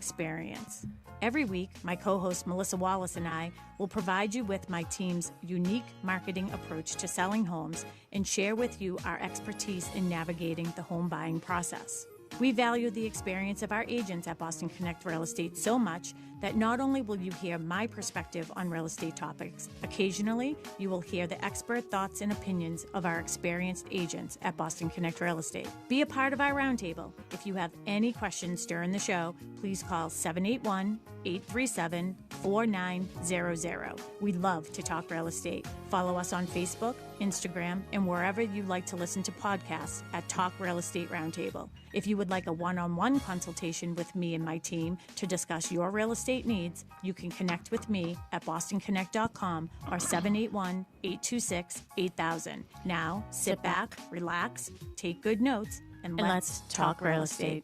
experience. Every week, my co-host Melissa Wallace and I will provide you with my team's unique marketing approach to selling homes and share with you our expertise in navigating the home buying process. We value the experience of our agents at Boston Connect Real Estate so much that not only will you hear my perspective on real estate topics, occasionally you will hear the expert thoughts and opinions of our experienced agents at Boston Connect Real Estate. Be a part of our roundtable. If you have any questions during the show, please call 781-837-4900. We love to talk real estate. Follow us on Facebook, Instagram, and wherever you like to listen to podcasts at Talk Real Estate Roundtable. If you would like a one-on-one consultation with me and my team to discuss your real estate needs, you can connect with me at bostonconnect.com or 781-826-8000. Now, sit back, relax, take good notes, and let's talk real estate.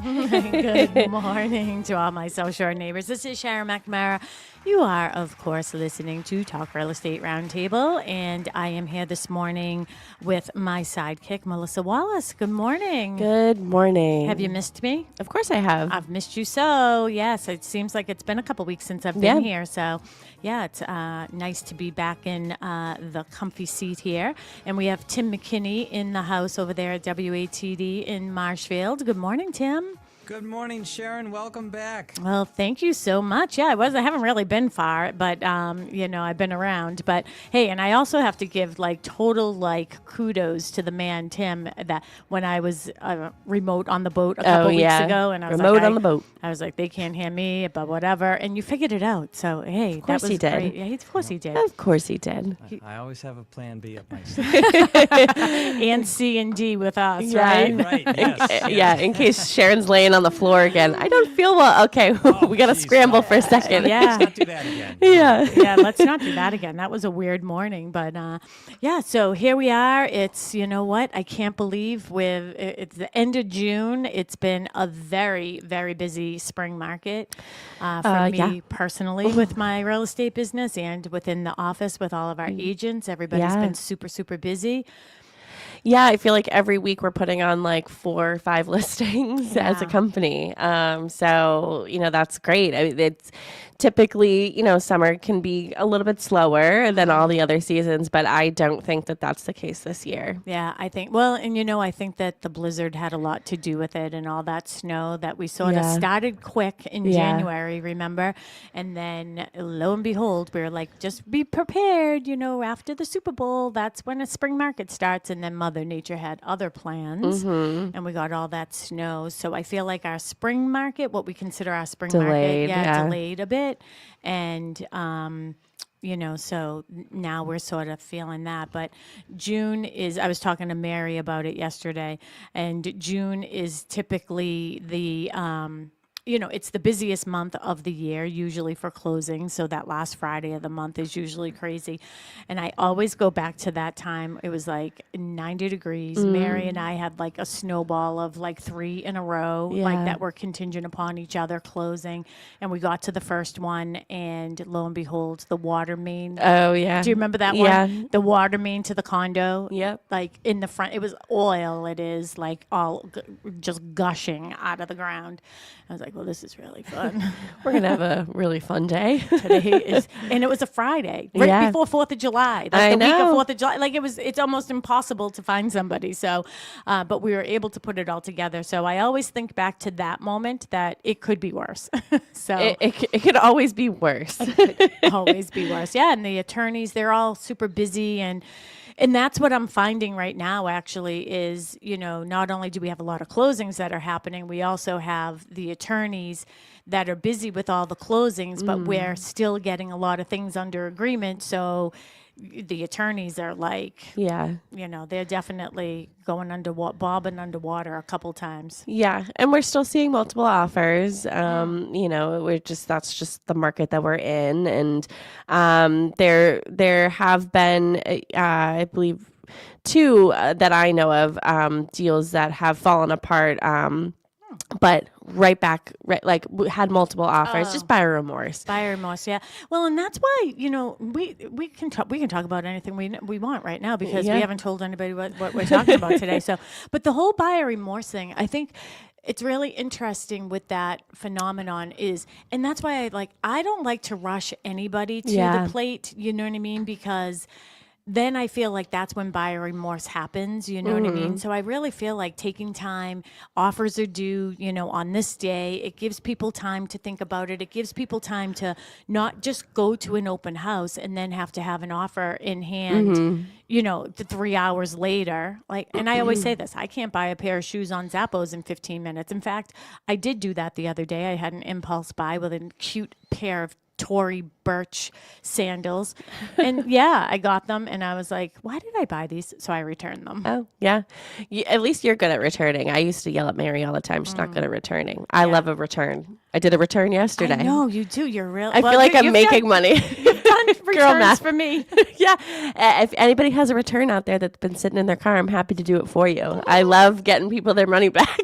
Good morning to all my South Shore neighbors. This is Sharon McNamara. You are, of course, listening to Talk Real Estate Roundtable, and I am here this morning with my sidekick, Melissa Wallace. Good morning. Good morning. Have you missed me? Of course I have. I've missed you so. Yes, it seems like it's been a couple weeks since I've been here. So, yeah, it's nice to be back in the comfy seat here. And we have Tim McKinney in the house over there at WATD in Marshfield. Good morning, Tim. Good morning, Sharon. Welcome back. Well, thank you so much. Yeah, I haven't really been far, but, I've been around. But, hey, and I also have to give, total, kudos to the man, Tim, that when I was remote on the boat a couple weeks ago. And I was remote on the boat. I was like, they can't hear me, but whatever. And you figured it out. So, hey, of course that was he did. great. Yeah, of course he did. Of course he did. I always have a plan B up my sleeve. And C and D with us, Yeah. right? Right, yes. Yeah, in case Sharon's laying on the floor again. I don't feel well. Okay, we got to scramble for a second. Yeah. Let's not do that again. Yeah, let's not do that again. That was a weird morning, but so here we are. It's, you know what? I can't believe it's the end of June. It's been a very, very busy spring market for me personally with my real estate business and within the office with all of our agents. Everybody's been super, super busy. Yeah, I feel like every week we're putting on 4 or 5 listings as a company. So, that's great. It's typically, summer can be a little bit slower than all the other seasons, but I don't think that that's the case this year. Yeah, I think, I think that the blizzard had a lot to do with it and all that snow that we sort of started quick in January, remember? And then lo and behold, we were like, just be prepared, after the Super Bowl, that's when a spring market starts. And then Mother Nature had other plans and we got all that snow. So I feel like our spring market, what we consider our spring market, delayed a bit. And, so now we're sort of feeling that. But June I was talking to Mary about it yesterday, and June is typically the, it's the busiest month of the year, usually for closing. So that last Friday of the month is usually crazy. And I always go back to that time. It was 90 degrees. Mary and I had a snowball of 3 in a row, that were contingent upon each other closing. And we got to the first one, and lo and behold, the water main. Oh, yeah. Do you remember that one? The water main to the condo. Yep. In the front, it was oil. It is all just gushing out of the ground. I was like, well, this is really fun. We're going to have a really fun day. And it was a Friday, right before 4th of July. Week of 4th of July. It's almost impossible to find somebody. So, but we were able to put it all together. So I always think back to that moment that it could be worse. So it could always be worse. It could always be worse. Yeah. And the attorneys, they're all super busy, and that's what I'm finding right now, actually, is, not only do we have a lot of closings that are happening, we also have the attorneys that are busy with all the closings, but we're still getting a lot of things under agreement. So the attorneys are they're definitely going bobbing underwater a couple times. Yeah. And we're still seeing multiple offers. That's just the market that we're in. And there have been, I believe, 2 that I know of, deals that have fallen apart. But we had multiple offers, just buyer remorse. Buyer remorse, yeah. Well, and that's why, we can talk about anything we want right now, because we haven't told anybody what we're talking about today. So, but the whole buyer remorse thing, I think it's really interesting with that phenomenon and that's why I don't like to rush anybody to the plate, you know what I mean? Because then I feel like that's when buyer remorse happens, you know what I mean? So I really feel like taking time, offers are due, on this day. It gives people time to think about it. It gives people time to not just go to an open house and then have to have an offer in hand, the 3 hours later. And I always say this, I can't buy a pair of shoes on Zappos in 15 minutes. In fact, I did do that the other day. I had an impulse buy with a cute pair of Tory Birch sandals. And I got them and I was like, why did I buy these? So I returned them. Oh, yeah. At least you're good at returning. I used to yell at Mary all the time. She's not good at returning. I love a return. I did a return yesterday. I know, you do. You're real. I feel like I'm making money. You've done returns for me. Yeah. If anybody has a return out there that's been sitting in their car, I'm happy to do it for you. I love getting people their money back.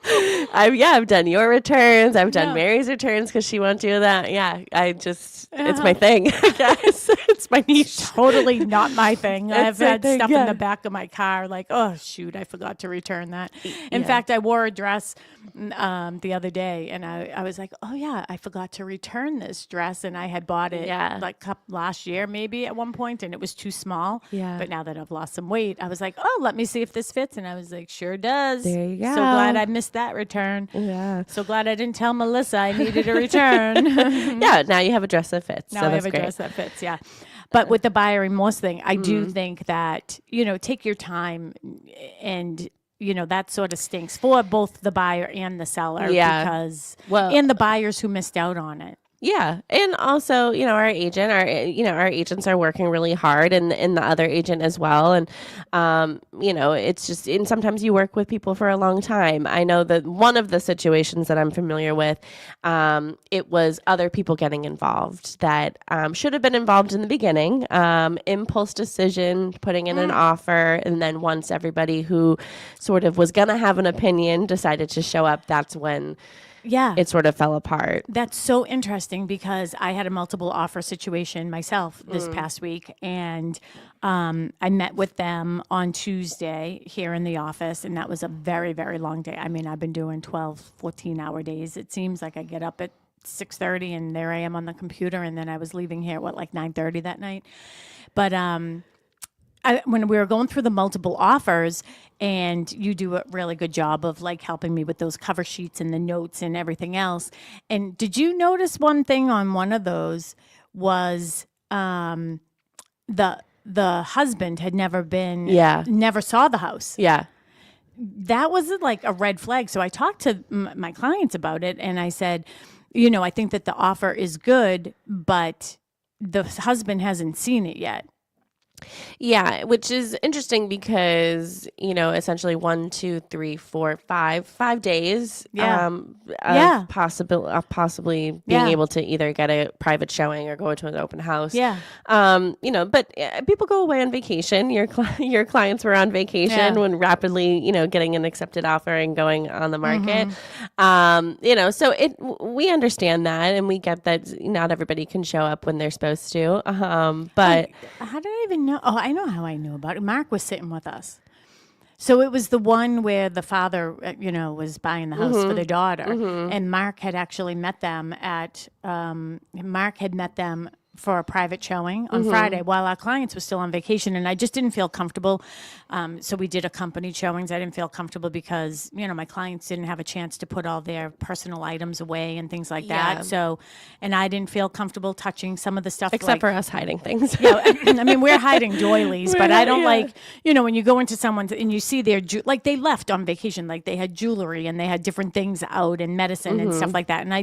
I've done your returns. I've done Mary's returns because she won't do that. Yeah, it's my thing. Yes, it's my niche. Totally not my thing. I've had stuff in the back of my car like, oh, shoot, I forgot to return that. In fact, I wore a dress the other day and I was like, oh, yeah, I forgot to return this dress. And I had bought it last year maybe at one point and it was too small. Yeah. But now that I've lost some weight, I was like, oh, let me see if this fits. And I was like, sure does. There you go. So glad I missed that return. Yeah. So glad I didn't tell Melissa I needed a return. Yeah, now you have a dress that fits. Now so I have a great. dress that fits, yeah. But with the buyer remorse thing, I do think that, take your time and, that sort of stinks for both the buyer and the seller because, and the buyers who missed out on it. Yeah. And also, our agents are working really hard and the other agent as well. And, it's just, and sometimes you work with people for a long time. I know that one of the situations that I'm familiar with, it was other people getting involved that should have been involved in the beginning, impulse decision, putting in an offer. And then once everybody who sort of was going to have an opinion decided to show up, that's when it sort of fell apart. That's so interesting because I had a multiple offer situation myself this past week. And I met with them on Tuesday here in the office. And that was a very, very long day. I mean, I've been doing 12, 14-hour days. It seems like I get up at 6:30 and there I am on the computer. And then I was leaving here at 9:30 that night. But when we were going through the multiple offers, and you do a really good job of helping me with those cover sheets and the notes and everything else. And did you notice one thing on one of those was the husband had never saw the house. Yeah. That was a red flag. So I talked to my clients about it and I said, I think that the offer is good, but the husband hasn't seen it yet. Yeah, which is interesting because, essentially 1, 2, 3, 4, 5 days possibly being able to either get a private showing or go to an open house. Yeah. But people go away on vacation. Your clients were on vacation when rapidly, getting an accepted offer and going on the market. So we understand that and we get that not everybody can show up when they're supposed to. But how did I even know? Oh, I know how I knew about it. Mark was sitting with us. So it was the one where the father, was buying the house for the daughter. And Mark had actually met them for a private showing on Friday while our clients were still on vacation. And I just didn't feel comfortable. So we did accompanied showings. I didn't feel comfortable because, my clients didn't have a chance to put all their personal items away and things like that. So, and I didn't feel comfortable touching some of the stuff. Except for us hiding things. I mean, we're hiding doilies, but I don't when you go into someone's and you see their, they left on vacation, they had jewelry and they had different things out and medicine and stuff like that. And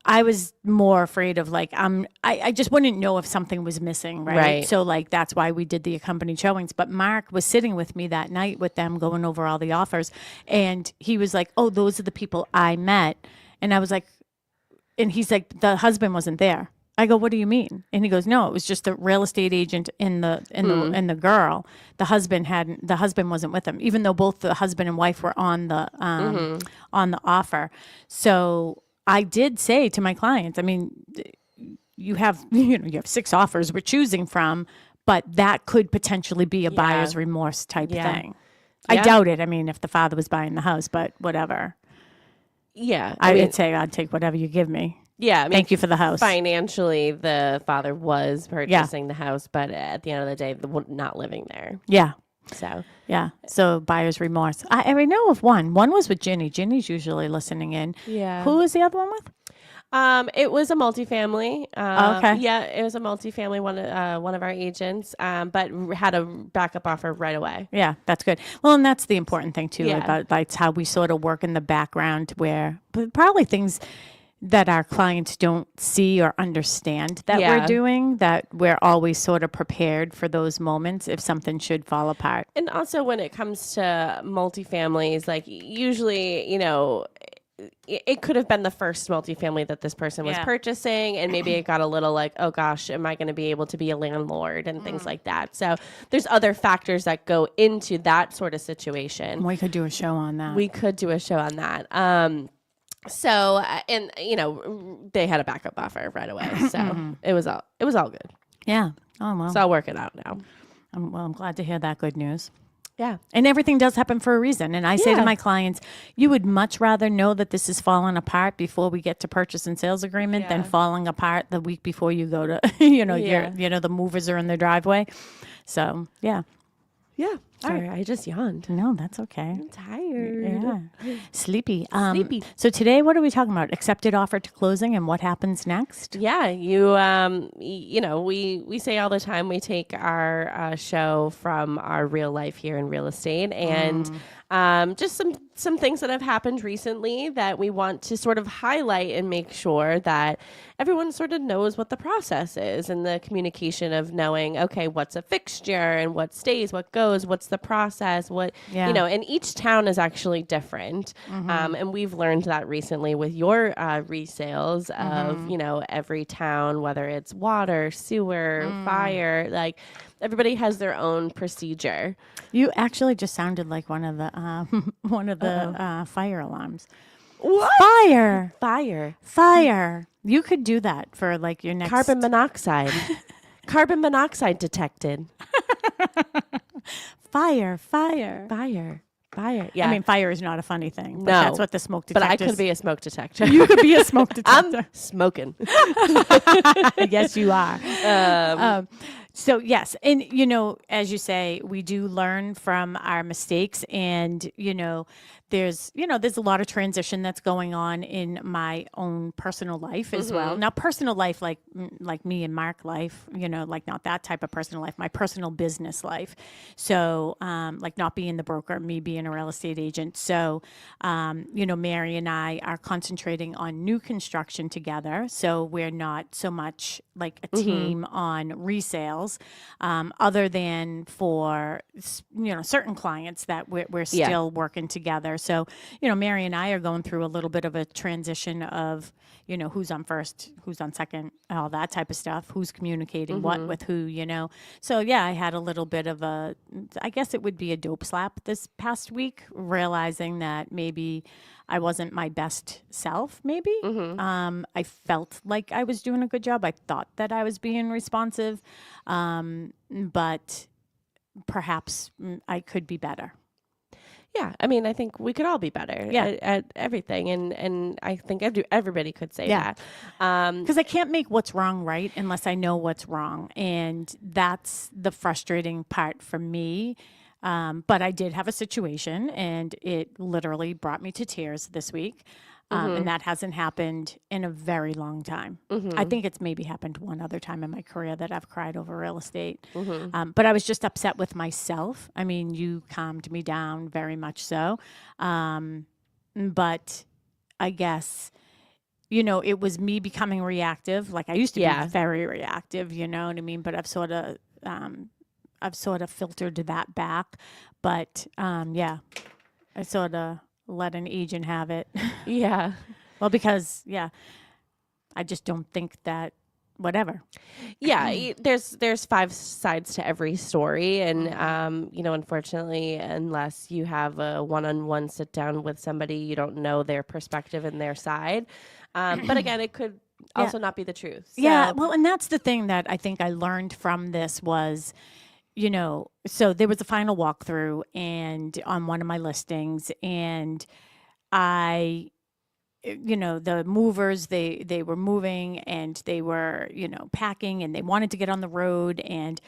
I was more afraid of I just wouldn't know if something was missing, right? So that's why we did the accompanied showings. But Mark was sitting with me that night with them going over all the offers. And he was like, oh, those are the people I met. And I was like, and he's like, the husband wasn't there. I go, what do you mean? And he goes, no, it was just the real estate agent and the girl. The husband wasn't with them, even though both the husband and wife were on the offer. So I did say to my clients, I mean, you have 6 offers we're choosing from, but that could potentially be a buyer's remorse type thing. I Yeah. doubt it. I mean, if the father was buying the house, but whatever. Yeah. I mean, would say I'd take whatever you give me. yeah. I mean, Thank you for the house. financially, the father was purchasing the house, but at the end of the day, not living there. Yeah. So, Yeah. So buyer's remorse. I know of one. One was with Ginny. Ginny's usually listening in. yeah. Who was the other one with? It was a multifamily. Okay. Yeah, it was a multifamily, one of our agents, but had a backup offer right away. Yeah, that's good. Well, and that's the important thing too, Yeah. about that's how we sort of work in the background where probably things that our clients don't see or understand that we're Yeah. doing, that we're always sort of prepared for those moments if something should fall apart. And also when it comes to multifamilies, like usually, it could have been the first multifamily that this person was Yeah. purchasing, and maybe it got a little like, oh gosh, am I going to be able to be a landlord and things like that. So there's other factors that go into that sort of situation. We could do a show on that. We could do a show on that. And they had a backup offer right away, so it was all good. Yeah. Oh, well. It's all working out now. I'm glad to hear that good news. Yeah. And everything does happen for a reason. And I say to Yeah. my clients, you would much rather know that this is falling apart before we get to purchase and sales agreement than Yeah. falling apart the week before you go to, Yeah. the movers are in the driveway. So, yeah. Yeah. All Sorry, I just yawned. No, that's okay. I'm tired. Yeah. Sleepy. Sleepy. So today, what are we talking about? Accepted offer to closing and what happens next? Yeah, we say all the time we take our show from our real life here in real estate, and just some things that have happened recently that we want to sort of highlight and make sure that everyone sort of knows what the process is, and the communication of knowing, okay, what's a fixture and what stays, what goes, what's the process, and each town is actually different. And we've learned that recently with your resales of, every town, whether it's water, sewer, fire, like everybody has their own procedure. You actually just sounded like one of the fire alarms. What? Fire. You could do that for like your next Carbon monoxide. Carbon monoxide detected. Fire. Yeah. I mean, fire is not a funny thing. But No. that's what the smoke but detector. I could be a smoke detector. You could be a smoke I'm detector. smoking. Yes, you are. So yes, and as you say, we do learn from our mistakes, and there's a lot of transition that's going on in my own personal life as well. Now, personal life, like me and Mark life, like not that type of personal life, my personal business life. So, like not being the broker, me being a real estate agent. So, Mary and I are concentrating on new construction together. So we're not so much like a team on resales, other than for certain clients that we're still working together. So Mary and I are going through a little bit of a transition of who's on first, who's on second, all that type of stuff, who's communicating what with who. So yeah, I had a little bit of I guess it would be a dope slap this past week, realizing that maybe I wasn't my best self, maybe. I felt like I was doing a good job. I thought that I was being responsive, but perhaps I could be better. Yeah, I mean, I think we could all be better at everything, and I think everybody could say that. Because I can't make what's wrong right unless I know what's wrong, and that's the frustrating part for me. But I did have a situation, and it literally brought me to tears this week. And that hasn't happened in a very long time. I think it's maybe happened one other time in my career that I've cried over real estate. But I was just upset with myself. I mean, you calmed me down very much so. But I guess, it was me becoming reactive. Like I used to be very reactive, you know what I mean? But I've sort of filtered that back. But I sort of let an agent have it. Yeah. Well, because I just don't think that whatever. Yeah, there's 5 sides to every story, and unfortunately, unless you have a one-on-one sit down with somebody, you don't know their perspective and their side. But again, it could also not be the truth. So. Yeah, well, and that's the thing that I think I learned from this was, so there was a final walkthrough and on one of my listings, and I, the movers, they were moving and they were, packing, and they wanted to get on the road, and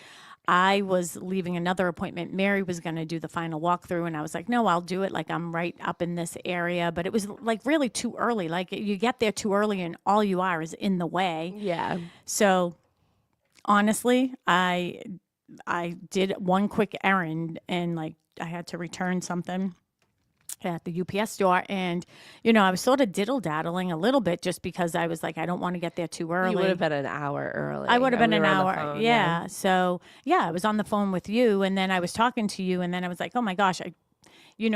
I was leaving another appointment. Mary was going to do the final walkthrough, and I was like, no, I'll do it. Like, I'm right up in this area, but it was like really too early. Like, you get there too early and all you are is in the way. Yeah. So honestly, I did one quick errand, and like I had to return something at the UPS store, and I was sort of diddle-daddling a little bit just because I was like, I don't want to get there too early. You would have been an hour early. I would have been We an were on the hour. phone, Yeah. So, I was on the phone with you, and then I was talking to you, and then I was like, oh my gosh,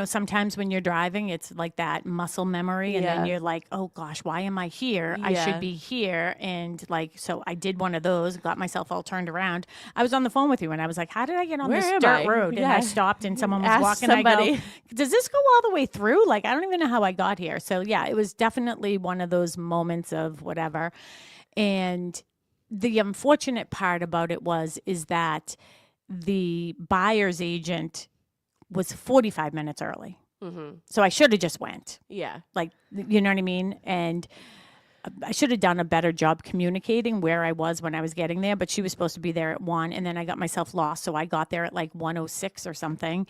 sometimes when you're driving, it's like that muscle memory, and then Yeah. you're like, oh gosh, why am I here? I Yeah. should be here. And like, so I did one of those, got myself all turned around. I was on the phone with you, and I was like, how did I get on Where this am dirt I? road? And I Yeah. stopped, and someone was Ask walking. I somebody. go, does this go all the way through? Like, I don't even know how I got here. So yeah, it was definitely one of those moments of whatever. And the unfortunate part about it is that the buyer's agent was 45 minutes early. Mm-hmm. So I should have just went. Yeah. Like, you know what I mean? And I should have done a better job communicating where I was when I was getting there, but she was supposed to be there at 1, and then I got myself lost. So I got there at like 1:06 or something.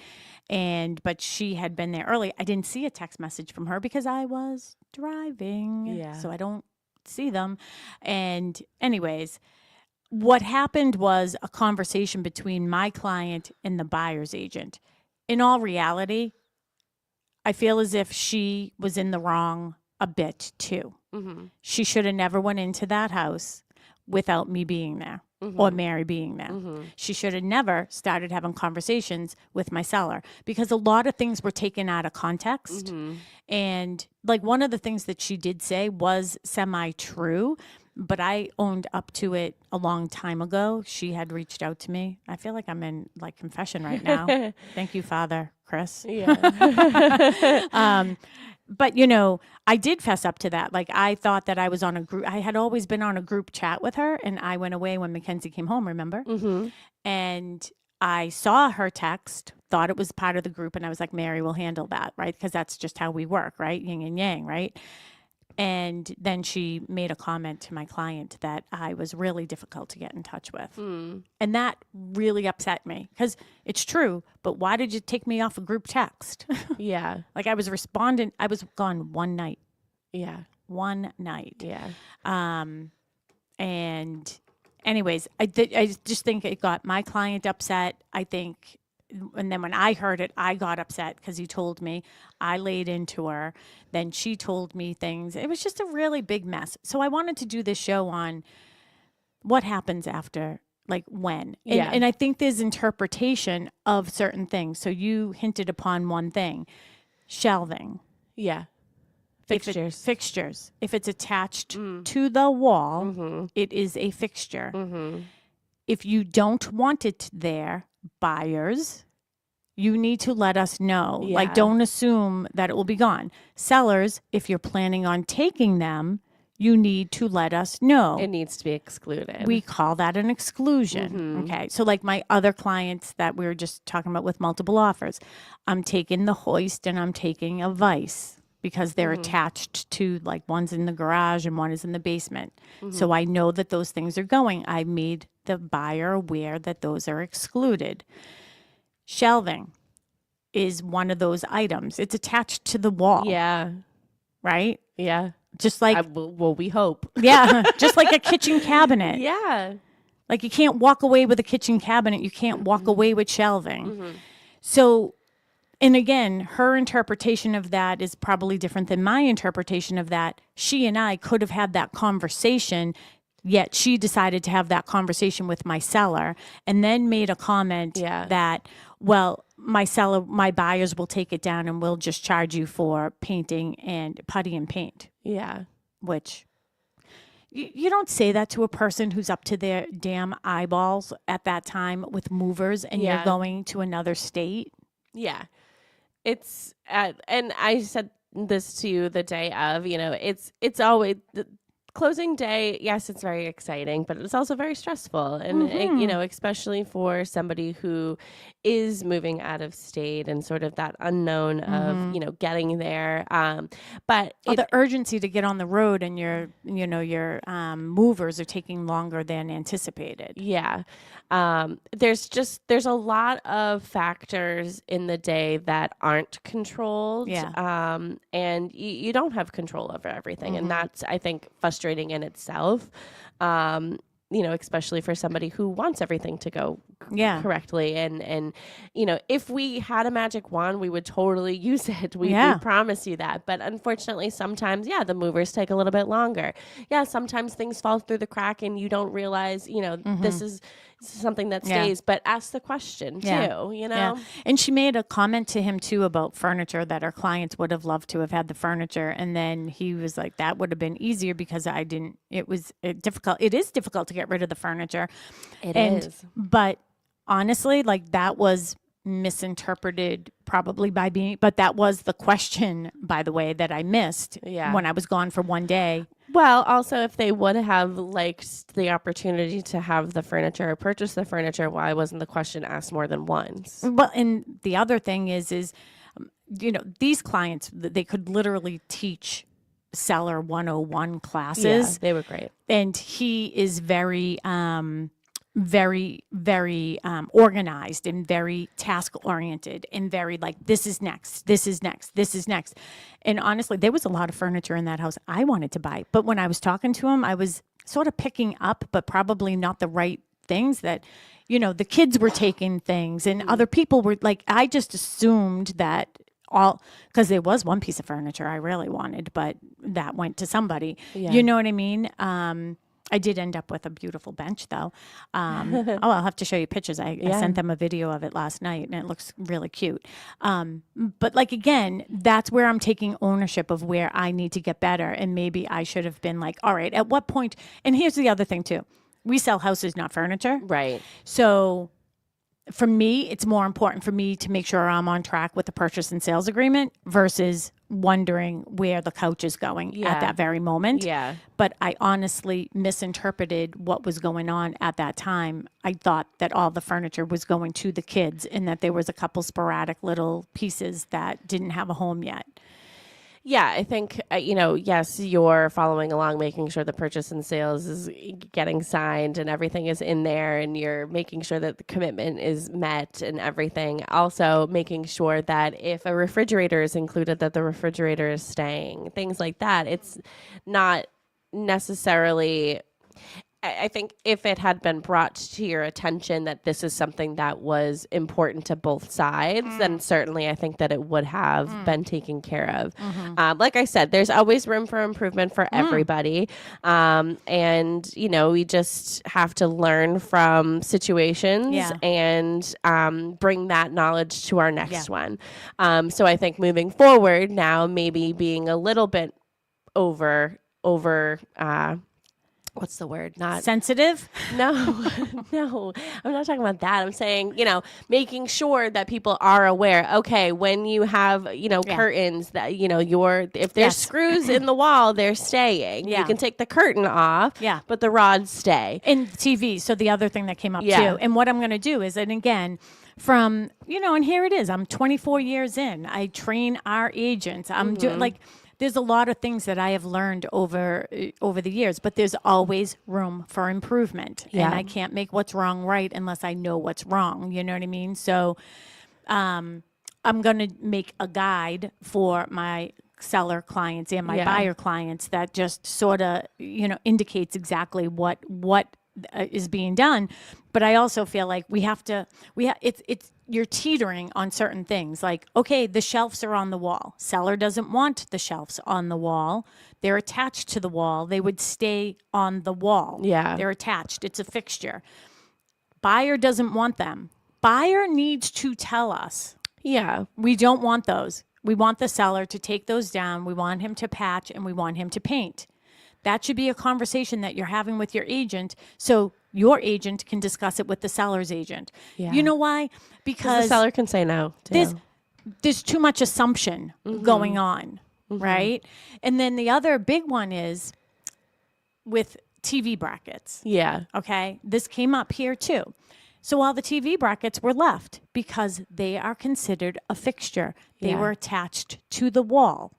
But she had been there early. I didn't see a text message from her because I was driving. Yeah. So I don't see them. And anyways, what happened was a conversation between my client and the buyer's agent. In all reality, I feel as if she was in the wrong a bit too. Mm-hmm. She should have never went into that house without me being there Mm-hmm. or Mary being there. Mm-hmm. She should have never started having conversations with my seller, because a lot of things were taken out of context. Mm-hmm. And like, one of the things that she did say was semi-true, but I owned up to it a long time ago. She had reached out to me. I feel like I'm in like confession right now. Thank you, Father Chris. Yeah. But I did fess up to that. Like, I thought that I was on a group. I had always been on a group chat with her, and I went away when Mackenzie came home, remember? Mm-hmm. And I saw her text, thought it was part of the group, and I was like, Mary will handle that, right? Because that's just how we work, right? Yin and yang, right? And then she made a comment to my client that I was really difficult to get in touch with. Mm. And that really upset me, because it's true, but why did you take me off a group text? Yeah. Like, I was responding. I was gone one night. Yeah. One night. Yeah. And anyways, I just think it got my client upset. I think, and then when I heard it, I got upset because he told me. I laid into her. Then she told me things. It was just a really big mess. So I wanted to do this show on what happens after, like, when. And, Yeah. and I think there's interpretation of certain things. So you hinted upon one thing, shelving. Yeah. Fixtures. Fixtures. Fixtures. If it's attached to the wall, Mm-hmm. it is a fixture. Mm-hmm. If you don't want it there, buyers, you need to let us know. Yeah. Like, don't assume that it will be gone. Sellers, if you're planning on taking them, you need to let us know. It needs to be excluded. We call that an exclusion. Mhm. Okay. So like my other clients that we were just talking about with multiple offers, I'm taking the hoist and I'm taking a vise because they're attached to, like, one's in the garage and one is in the basement. So I know that those things are going. I made the buyer aware that those are excluded. Shelving is one of those items. It's attached to the wall, Yeah. right? Yeah. Just like, Well, we hope. yeah, just like a kitchen cabinet. Yeah. Like, you can't walk away with a kitchen cabinet. You can't walk away with shelving. Mm-hmm. So, and again, her interpretation of that is probably different than my interpretation of that. She and I could have had that conversation, yet she decided to have that conversation with my seller and then made a comment Yeah. that, well, my buyers will take it down and we'll just charge you for painting and putty and paint, Yeah. which you don't say that to a person who's up to their damn eyeballs at that time with movers and Yeah. you're going to another state. Yeah. It's and I said this to you the day of, it's always closing day, yes, it's very exciting, but it's also very stressful. And, especially for somebody who is moving out of state and sort of that unknown of, getting there. But the urgency to get on the road and your movers are taking longer than anticipated. Yeah. There's a lot of factors in the day that aren't controlled. Yeah. And you don't have control over everything. And that's, I think, frustrating in itself. Especially for somebody who wants everything to go correctly. And if we had a magic wand, we would totally use it. We promise you that. But unfortunately, sometimes, the movers take a little bit longer. Yeah, sometimes things fall through the crack and you don't realize, this is something that stays. But ask the question, too, Yeah. And she made a comment to him, too, about furniture, that her clients would have loved to have had the furniture. And then he was like, that would have been easier because it was difficult. It is difficult to get rid of the furniture. It is. But honestly, like, that was misinterpreted probably but that was the question, by the way, that I missed when I was gone for one day. Well, also, if they would have liked the opportunity to have the furniture or purchase the furniture, why wasn't the question asked more than once? Well, and the other thing is these clients, they could literally teach seller 101 classes. Yeah, they were great. And he is very, very, very organized and very task oriented and very like, this is next, this is next, this is next. And honestly, there was a lot of furniture in that house I wanted to buy. But when I was talking to him, I was sort of picking up, but probably not the right things that, the kids were taking things and other people were like, I just assumed that because there was one piece of furniture I really wanted, but that went to somebody. Yeah. You know what I mean? I did end up with a beautiful bench, though. I'll have to show you pictures. I sent them a video of it last night, and it looks really cute. But, like, again, that's where I'm taking ownership of where I need to get better. And maybe I should have been like, all right, at what point? And here's the other thing, too. We sell houses, not furniture. Right. So for me, it's more important for me to make sure I'm on track with the purchase and sales agreement versus wondering where the couch is going at that very moment. Yeah. But I honestly misinterpreted what was going on at that time. I thought that all the furniture was going to the kids and that there was a couple sporadic little pieces that didn't have a home yet. Yeah, I think, yes, you're following along, making sure the purchase and sales is getting signed and everything is in there and you're making sure that the commitment is met and everything. Also making sure that if a refrigerator is included, that the refrigerator is staying, things like that. It's not necessarily... I think if it had been brought to your attention that this is something that was important to both sides, then certainly I think that it would have been taken care of. Like I said, there's always room for improvement for everybody. And, we just have to learn from situations and bring that knowledge to our next one. So I think moving forward now, maybe being a little bit over what's the word? Not sensitive? No, I'm not talking about that. I'm saying, making sure that people are aware. Okay, when you have, curtains that, if there's screws in the wall, they're staying. You can take the curtain off, but the rods stay. And TV. So the other thing that came up too. And what I'm going to do is, and again, from, and here it is, I'm 24 years in. I train our agents. I'm doing there's a lot of things that I have learned over the years, but there's always room for improvement. Yeah. And I can't make what's wrong right unless I know what's wrong. You know what I mean? So I'm going to make a guide for my seller clients and my buyer clients that just sort of, indicates exactly what is being done. But I also feel like you're teetering on certain things. Like, okay, the shelves are on the wall. Seller doesn't want the shelves on the wall. They're attached to the wall. They would stay on the wall. Yeah. They're attached. It's a fixture. Buyer doesn't want them. Buyer needs to tell us. Yeah. We don't want those. We want the seller to take those down. We want him to patch and we want him to paint. That should be a conversation that you're having with your agent, so your agent can discuss it with the seller's agent. Yeah. You know why? Because the seller can say no. There's too much assumption going on, right? And then the other big one is with TV brackets. Yeah. Okay. This came up here too. So all the TV brackets were left because they are considered a fixture. They Yeah. were attached to the wall.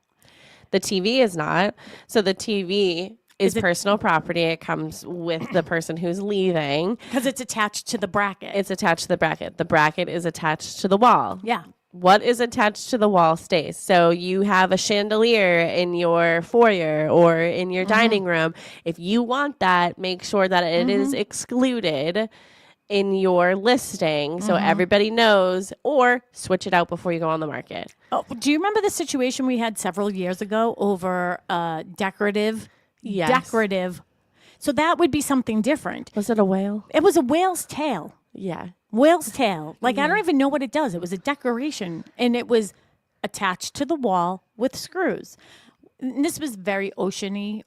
The TV is not. So the TV is it- personal property. It comes with the person who's leaving. Because it's attached to the bracket. It's attached to the bracket. The bracket is attached to the wall. Yeah. What is attached to the wall stays. So you have a chandelier in your foyer or in your dining room. If you want that, make sure that it is excluded in your listing so everybody knows, or switch it out before you go on the market. Oh, do you remember the situation we had several years ago over decorative? Yes. Decorative. So that would be something different. Was it a whale? It was a whale's tail. Yeah. Whale's tail. Like, I don't even know what it does. It was a decoration, and it was attached to the wall with screws. And this was very oceany.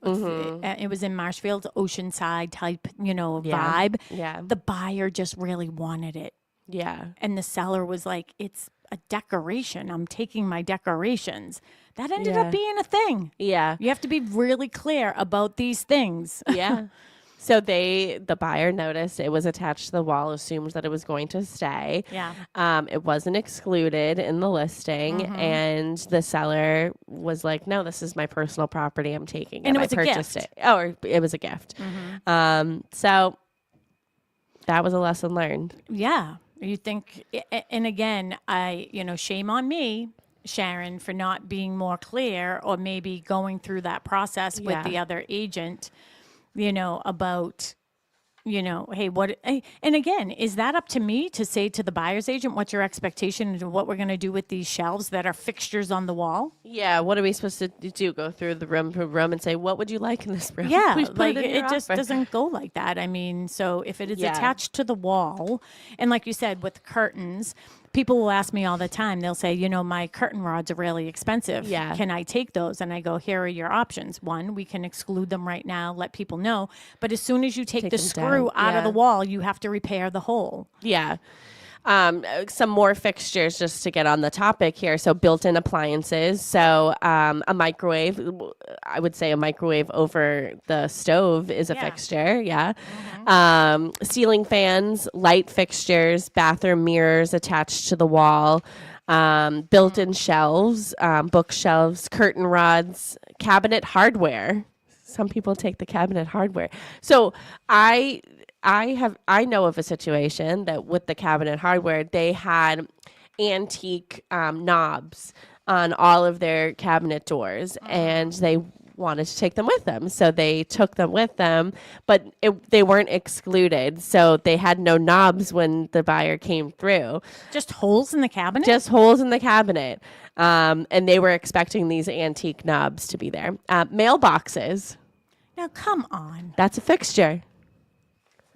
It was in Marshfield, oceanside type, vibe. Yeah. The buyer just really wanted it. Yeah. And the seller was like, it's a decoration. I'm taking my decorations. That ended Yeah. up being a thing. Yeah. You have to be really clear about these things. Yeah. So the buyer noticed it was attached to the wall, assumed that it was going to stay. Yeah. It wasn't excluded in the listing, and the seller was like, "No, this is my personal property. I'm taking it. And it was I a purchased gift. it. Oh, it was a gift. So that was a lesson learned. Yeah. You think, and again, shame on me, Sharon, for not being more clear or maybe going through that process with Yeah. the other agent, about, hey, what, and again, is that up to me to say to the buyer's agent, what's your expectation and what we're going to do with these shelves that are fixtures on the wall? Yeah. What are we supposed to do? Go through the room to room and say, what would you like in this room? Yeah, Please put like in your it just offer. doesn't go like that. I mean, so if it is Yeah. attached to the wall, and like you said, with curtains, people will ask me all the time. They'll say, my curtain rods are really expensive. Yeah. Can I take those? And I go, here are your options. One, we can exclude them right now, let people know. But as soon as you take the them screw down. out of the Yeah. wall, you have to repair the hole. Yeah. Some more fixtures just to get on the topic here. So built-in appliances. So a microwave, I would say a microwave over the stove is a Yeah. fixture. Yeah. Ceiling fans, light fixtures, bathroom mirrors attached to the wall, built-in shelves, bookshelves, curtain rods, cabinet hardware. Some people take the cabinet hardware. So I know of a situation that with the cabinet hardware, they had antique they on all of their cabinet doors, and they wanted to take them with them. So they took them with them, but they weren't excluded. So they had no knobs when the buyer came through. Just holes in the cabinet? Just holes in the cabinet. And they were expecting these antique knobs to be there. Mailboxes. Now, come on. That's a fixture.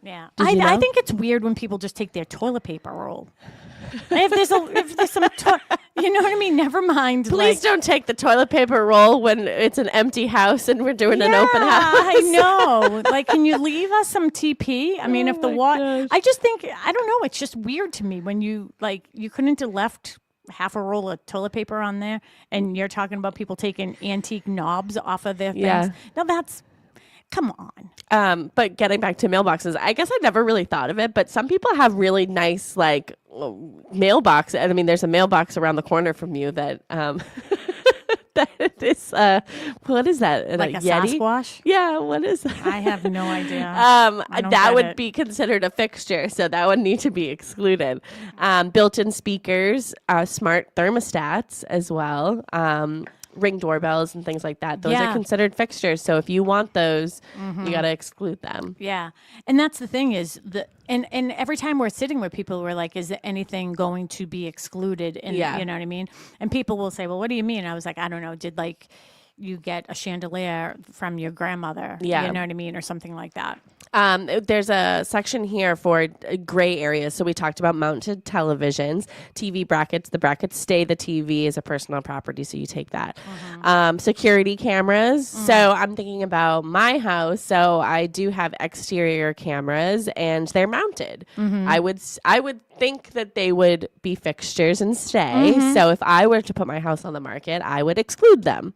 Yeah, Did you I know? think it's weird when people just take their toilet paper roll. if there's some, you know what I mean? Never mind. Please don't take the toilet paper roll when it's an empty house and we're doing an open house. I know. Like, can you leave us some TP? I mean, if the water, I just think, I don't know. It's just weird to me when you couldn't have left half a roll of toilet paper on there, and you're talking about people taking antique knobs off of their things. Yeah. Now that's. Come on. But getting back to mailboxes, I guess I never really thought of it, but some people have really nice, mailbox. I mean, there's a mailbox around the corner from you that, that is, what is that? Like a Yeti? Sasquatch? Yeah, what is that? I have no idea. I don't That get would it. be considered a fixture, so that would need to be excluded. Built-in speakers, smart thermostats as well. Ring doorbells and things like that. Those Yeah. are considered fixtures. So if you want those, you got to exclude them. Yeah. And that's the thing is and every time we're sitting with people, we're like, is there anything going to be excluded? And Yeah. you know what I mean? And people will say, well, what do you mean? I was like, I don't know. Did you get a chandelier from your grandmother? Yeah. You know what I mean? Or something like that. There's a section here for gray areas. So we talked about mounted televisions, TV brackets. The brackets stay. The TV is a personal property, so you take that. Security cameras. So I'm thinking about my house. So I do have exterior cameras, and they're mounted. I would think that they would be fixtures and stay. So if I were to put my house on the market, I would exclude them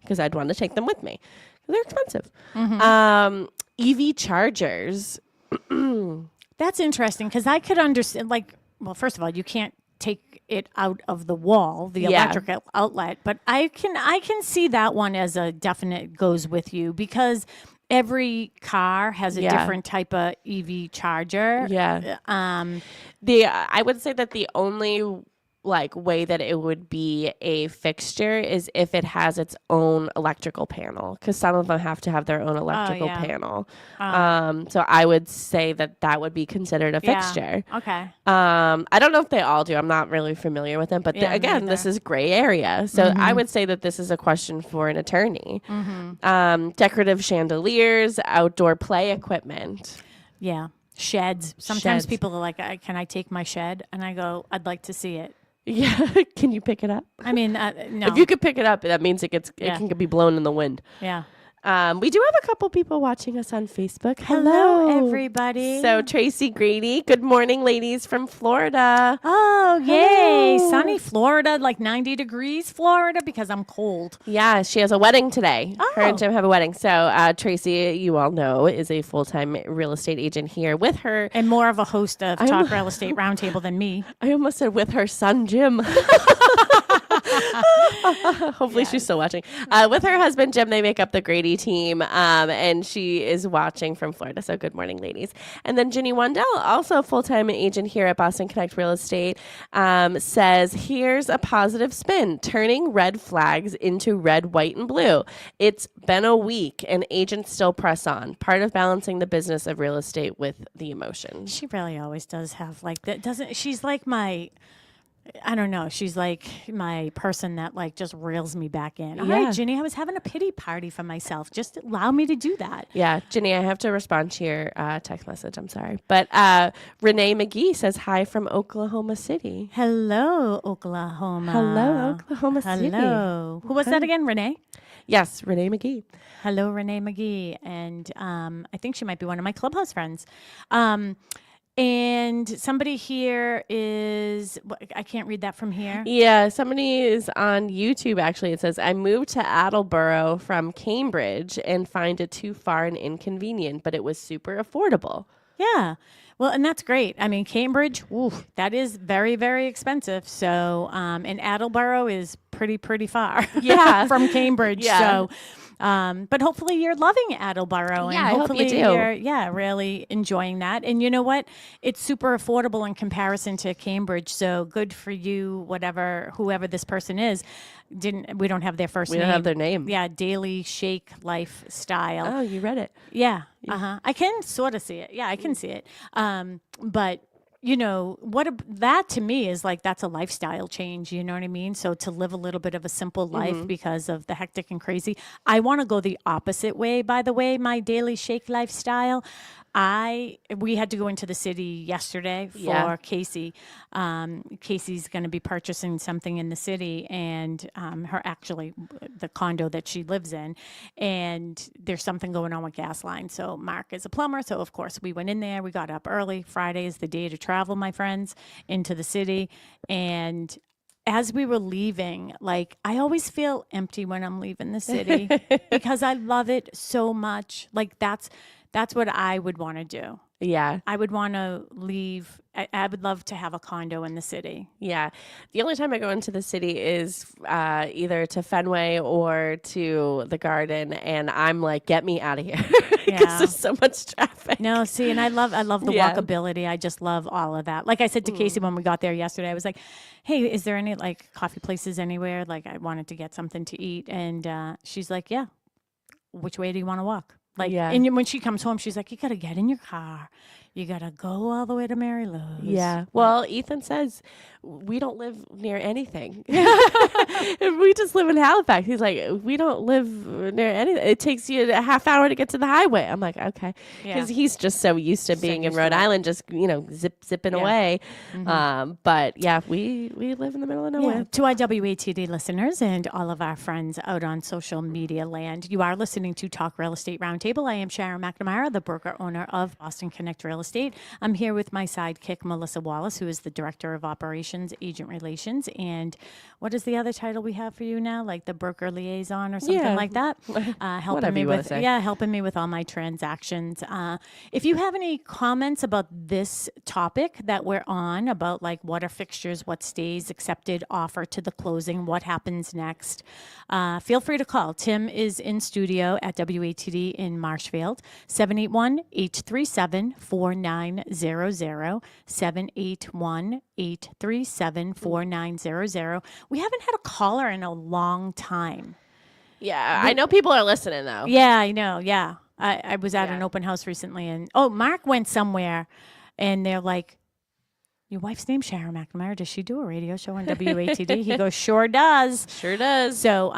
because I'd want to take them with me. They're expensive. EV chargers. That's interesting because I could understand, like, well, first of all, you can't take it out of the wall, the electric outlet, but I can see that one as a definite goes with you because every car has a different type of EV charger. Yeah. I would say that the only like way that it would be a fixture is if it has its own electrical panel, because some of them have to have their own electrical panel. So I would say that would be considered a fixture. Okay. I don't know if they all do. I'm not really familiar with them, but again, this is gray area. So I would say that this is a question for an attorney. Decorative chandeliers, outdoor play equipment. Yeah. Sheds. Sometimes people are like, can I take my shed? And I go, I'd like to see it. Yeah. Can you pick it up? I mean, no. If you could pick it up, that means it can be blown in the wind. Yeah. We do have a couple people watching us on Facebook. Hello, everybody. So Tracy Grady, good morning, ladies from Florida. Oh, yay. Sunny Florida, like 90 degrees Florida because I'm cold. Yeah, she has a wedding today. Oh. Her and Jim have a wedding. So Tracy, you all know, is a full-time real estate agent here with her. And more of a host of Talk Real Estate Roundtable than me. I almost said with her son, Jim. Hopefully she's still watching. With her husband, Jim, they make up the Grady team, and she is watching from Florida. So good morning, ladies. And then Ginny Wandell, also a full-time agent here at Boston Connect Real Estate, says, here's a positive spin, turning red flags into red, white, and blue. It's been a week, and agents still press on. Part of balancing the business of real estate with the emotions. She really always does have like that. She's like I don't know. She's like my person that like just reels me back in. All right, Ginny, I was having a pity party for myself. Just allow me to do that. Yeah, Ginny, I have to respond to your text message. I'm sorry. But Renee McGee says hi from Oklahoma City. Hello, Oklahoma. Hello, Oklahoma City. Hello. Who was that again, Renee? Yes, Renee McGee. Hello, Renee McGee. And I think she might be one of my Clubhouse friends. And somebody here is, I can't read that from here. Yeah, somebody is on YouTube, actually. It says, I moved to Attleboro from Cambridge and find it too far and inconvenient, but it was super affordable. Yeah. Well, and that's great. I mean, Cambridge, that is very, very expensive. So, and Attleboro is pretty far from Cambridge. Yeah. So, but hopefully you're loving Attleboro, and hopefully you're really enjoying that. And you know what? It's super affordable in comparison to Cambridge. So good for you, whoever this person is. We don't have their first name. We don't have their name. Yeah, Daily Shake Lifestyle. Oh, you read it. Yeah. I can sort of see it. Yeah, I can see it. But you know, that to me is like, that's a lifestyle change. You know what I mean? So to live a little bit of a simple life because of the hectic and crazy. I want to go the opposite way, by the way, my Daily Shake lifestyle. We had to go into the city yesterday for Casey. Casey's going to be purchasing something in the city, and the condo that she lives in, and there's something going on with gas lines. So Mark is a plumber, so of course we went in there. We got up early. Friday is the day to travel, my friends, into the city. And as we were leaving, like, I always feel empty when I'm leaving the city because I love it so much. Like, that's what I would want to do. Yeah. I would want to leave. I would love to have a condo in the city. Yeah. The only time I go into the city is either to Fenway or to the Garden, and I'm like, get me out of here because there's so much traffic. No, see, and I love the walkability. I just love all of that. Like I said to Casey when we got there yesterday, I was like, hey, is there any like coffee places anywhere? Like, I wanted to get something to eat. And she's like, yeah. Which way do you want to walk? Like, and when she comes home, she's like, you got to get in your car. You got to go all the way to Mary Lou's. Yeah. Well, Ethan says we don't live near anything. We just live in Halifax. He's like, we don't live near anything. It takes you a half hour to get to the highway. I'm like, okay. Because he's just so used to being in Rhode Island, just, zipping away. But yeah, we live in the middle of nowhere. Yeah. To our WATD listeners and all of our friends out on social media land, you are listening to Talk Real Estate Roundtable. I am Sharon McNamara, the broker owner of Boston Connect Real Estate. Estate. I'm here with my sidekick, Melissa Wallace, who is the Director of Operations, Agent Relations. And what is the other title we have for you now? Like the broker liaison or something like that? Helping Whatever me you wanna with, say. helping me with all my transactions. If you have any comments about this topic that we're on, about like what are fixtures, what stays, accepted offer to the closing, what happens next, feel free to call. Tim is in studio at WATD in Marshfield, 781-837-4900, 781-837-4900. We haven't had a caller in a long time. Yeah, I know people are listening though. Yeah, I know. Yeah. I was at an open house recently and, Mark went somewhere and they're like, your wife's name's Sharon McNamara. Does she do a radio show on WATD? He goes, sure does. Sure does. So,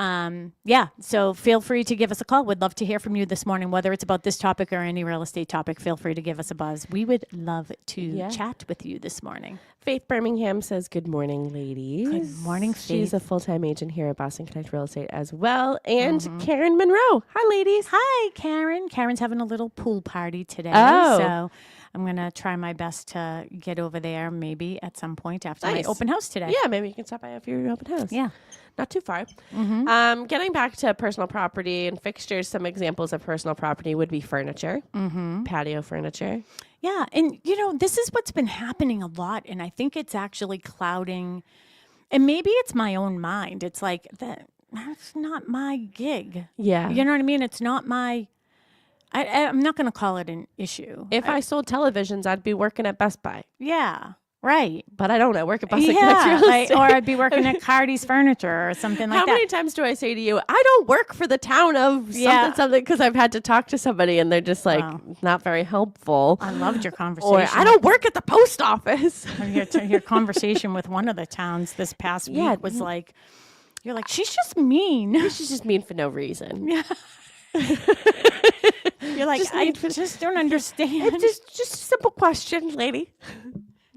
so feel free to give us a call. We'd love to hear from you this morning, whether it's about this topic or any real estate topic. Feel free to give us a buzz. We would love to chat with you this morning. Faith Birmingham says, good morning, ladies. Good morning, Faith. She's a full-time agent here at Boston Connect Real Estate as well. And Karen Monroe. Hi, ladies. Hi, Karen. Karen's having a little pool party today. Oh. So I'm going to try my best to get over there maybe at some point after my Nice. open house today. Yeah, maybe you can stop by after your open house. Yeah. Not too far. Getting back to personal property and fixtures, some examples of personal property would be furniture, patio furniture. Yeah. And, this is what's been happening a lot. And I think it's actually clouding. And maybe it's my own mind. It's like, that's not my gig. Yeah. You know what I mean? It's not my... I'm not going to call it an issue. If I sold televisions, I'd be working at Best Buy. Yeah. Right. But I don't. I work at Boston Connect Real Estate. Or I'd be working at Cardi's Furniture or something like How that. many times do I say to you, I don't work for the town of something, because I've had to talk to somebody and they're just like not very helpful. I loved your conversation. Or I don't work at the post office. Your conversation with one of the towns this past week was like, you're like, she's just mean. She's just mean for no reason. Yeah. You're like, I just don't understand. It's just a simple question, lady.